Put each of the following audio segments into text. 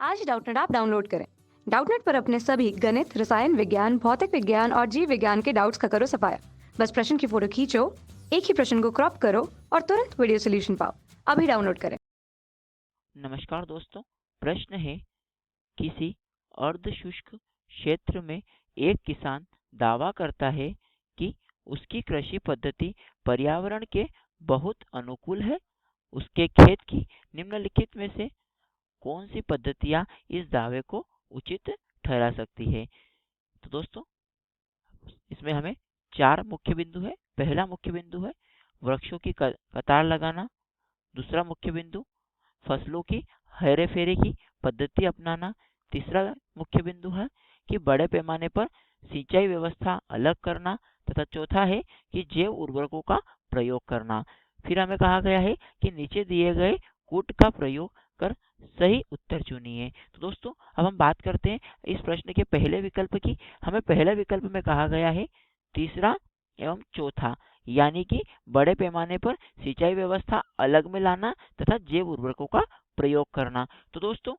आज ही Doubtnut app download करें। Doubtnut पर अपने सभी गणित, रसायन विज्ञान, भौतिक विज्ञान और जीव विज्ञान के डाउट्स का करो सफाया। बस प्रश्न की फोटो खींचो, एक ही प्रश्न को क्रॉप करो और तुरंत वीडियो सोल्यूशन पाओ। अभी डाउनलोड करें। नमस्कार दोस्तों। प्रश्न है, किसी अर्ध शुष्क क्षेत्र में एक किसान दावा करता है कि उसकी कृषि पद्धति पर्यावरण के बहुत अनुकूल है। उसके खेत की निम्नलिखित में से कौन सी पद्धतियां इस दावे को उचित ठहरा सकती है? तो दोस्तों, इसमें हमें चार मुख्य बिंदु है। पहला मुख्य बिंदु है वृक्षों की कतार लगाना। दूसरा मुख्य बिंदु फसलों की हेरे फेरे की पद्धति अपनाना। तीसरा मुख्य बिंदु है कि बड़े पैमाने पर सिंचाई व्यवस्था अलग करना। तथा चौथा है कि जैव उर्वरकों का प्रयोग करना। फिर हमें कहा गया है कि नीचे दिए गए कूट का प्रयोग कर सही उत्तर चुनिए। तो दोस्तों, अब हम बात करते हैं इस प्रश्न के पहले विकल्प की। हमें पहले विकल्प में कहा गया है तीसरा एवं चौथा, यानी कि बड़े पैमाने पर सिंचाई व्यवस्था अलग में लाना तथा जैव उर्वरकों का प्रयोग करना। तो दोस्तों,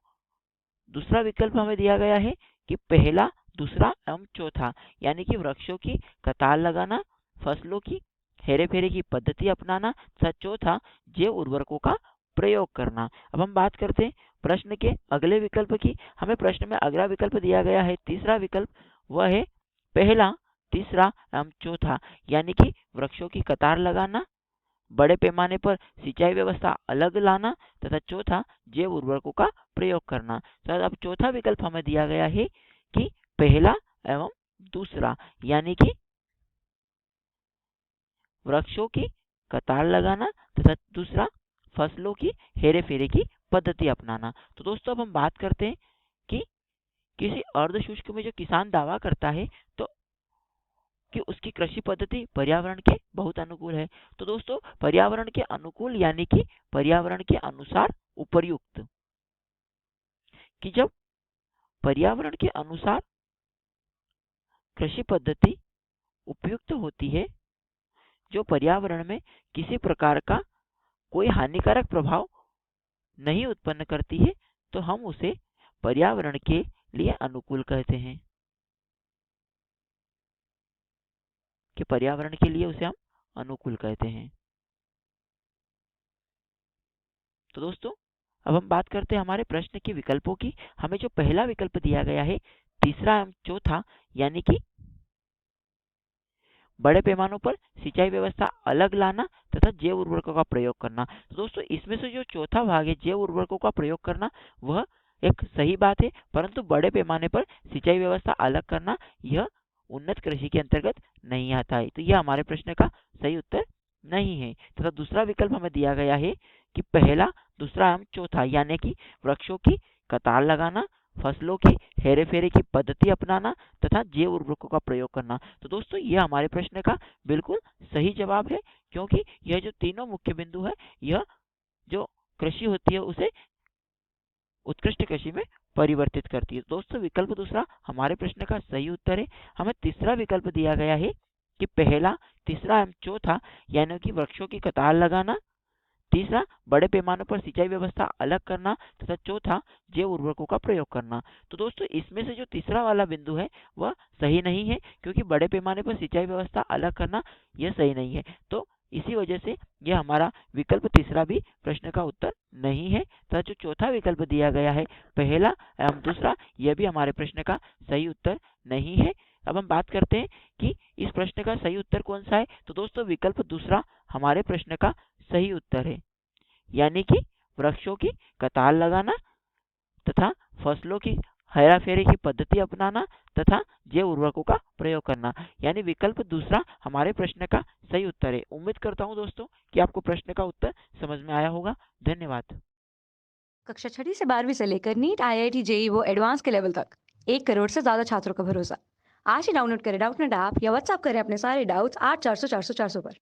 दूसरा विकल्प हमें दिया गया है कि पहला, दूसरा एवं चौथा, यानी कि वृक्षों की कतार लगाना, फसलों की हेरे फेरे की पद्धति अपनाना तथा चौथा जैव उर्वरकों का प्रयोग करना। अब हम बात करते हैं प्रश्न के अगले विकल्प की। हमें प्रश्न में अगला विकल्प दिया गया है तीसरा विकल्प, वह है पहला, तीसरा एवं चौथा, यानी कि वृक्षों की कतार लगाना, बड़े पैमाने पर सिंचाई व्यवस्था अलग लाना तथा चौथा जैव उर्वरकों का प्रयोग करना। तो अब चौथा विकल्प हमें दिया गया है कि पहला एवं दूसरा, यानी कि वृक्षों की कतार लगाना तथा दूसरा फसलों की हेरे फेरे की पद्धति अपनाना। तो दोस्तों, अब हम बात करते हैं कि किसी अर्ध शुष्क में जो किसान दावा करता है तो कि उसकी कृषि पद्धति पर्यावरण के बहुत अनुकूल है। तो दोस्तों, पर्यावरण के अनुकूल यानी कि पर्यावरण के अनुसार उपर्युक्त, कि जब पर्यावरण के अनुसार कृषि पद्धति उपयुक्त होती है, जो पर्यावरण में किसी प्रकार का कोई हानिकारक प्रभाव नहीं उत्पन्न करती है, तो हम उसे पर्यावरण के लिए अनुकूल कहते हैं। कि पर्यावरण के लिए उसे हम अनुकूल कहते हैं। तो दोस्तों, अब हम बात करते हैं हमारे प्रश्न के विकल्पों की। हमें जो पहला विकल्प दिया गया है तीसरा एवं चौथा, यानी कि बड़े पैमानों पर सिंचाई व्यवस्था अलग लाना तथा जैव उर्वरकों का प्रयोग करना। तो दोस्तों, इसमें से जो चौथा भाग है जैव उर्वरकों का प्रयोग करना, वह एक सही बात है, परंतु बड़े पैमाने पर सिंचाई व्यवस्था अलग करना यह उन्नत कृषि के अंतर्गत नहीं आता है। तो यह हमारे प्रश्न का सही उत्तर नहीं है। तथा दूसरा विकल्प हमें दिया गया है कि पहला, दूसरा एवं चौथा, यानी कि वृक्षों की कतार लगाना, फसलों की हेरे फेरे की पद्धति अपनाना तथा जैव उर्वरकों का प्रयोग करना। तो दोस्तों, यह हमारे प्रश्न का बिल्कुल सही जवाब है, क्योंकि यह जो तीनों मुख्य बिंदु है, यह जो कृषि होती है उसे उत्कृष्ट कृषि में परिवर्तित करती है। दोस्तों, विकल्प दूसरा हमारे प्रश्न का सही उत्तर है। हमें तीसरा विकल्प दिया गया है कि पहला, तीसरा एवं चौथा, यानी कि वृक्षों की कतार लगाना, तीसरा बड़े पैमाने पर सिंचाई व्यवस्था अलग करना तथा चौथा जैव उर्वरकों का प्रयोग करना। तो दोस्तों, इसमें से जो तीसरा वाला बिंदु है वह सही नहीं है, क्योंकि बड़े पैमाने पर सिंचाई व्यवस्था अलग करना यह सही नहीं है। तो इसी वजह से यह हमारा विकल्प तीसरा भी प्रश्न का उत्तर नहीं है। तथा जो चौथा विकल्प दिया गया है पहला एवं दूसरा, यह भी हमारे प्रश्न का सही उत्तर नहीं है। अब हम बात करते हैं कि इस प्रश्न का सही उत्तर कौन सा है। तो दोस्तों, विकल्प दूसरा हमारे प्रश्न का सही उत्तर है, यानी कि वृक्षों की कतार लगाना तथा फसलों की हेरा फेरी की पद्धति अपनाना तथा जैव उर्वरकों का प्रयोग करना, यानी विकल्प दूसरा हमारे प्रश्न का सही उत्तर है। उम्मीद करता हूं दोस्तों कि आपको प्रश्न का उत्तर समझ में आया होगा। धन्यवाद। कक्षा 6 से 12वीं से लेकर नीट, IIT, JEE वो एडवांस के लेवल तक 1 करोड़ से ज्यादा छात्रों का भरोसा। आज ही डाउनलोड करें डाउटनेट ऐप या व्हाट्सएप करें अपने सारे डाउट्स 8400 400 400 पर।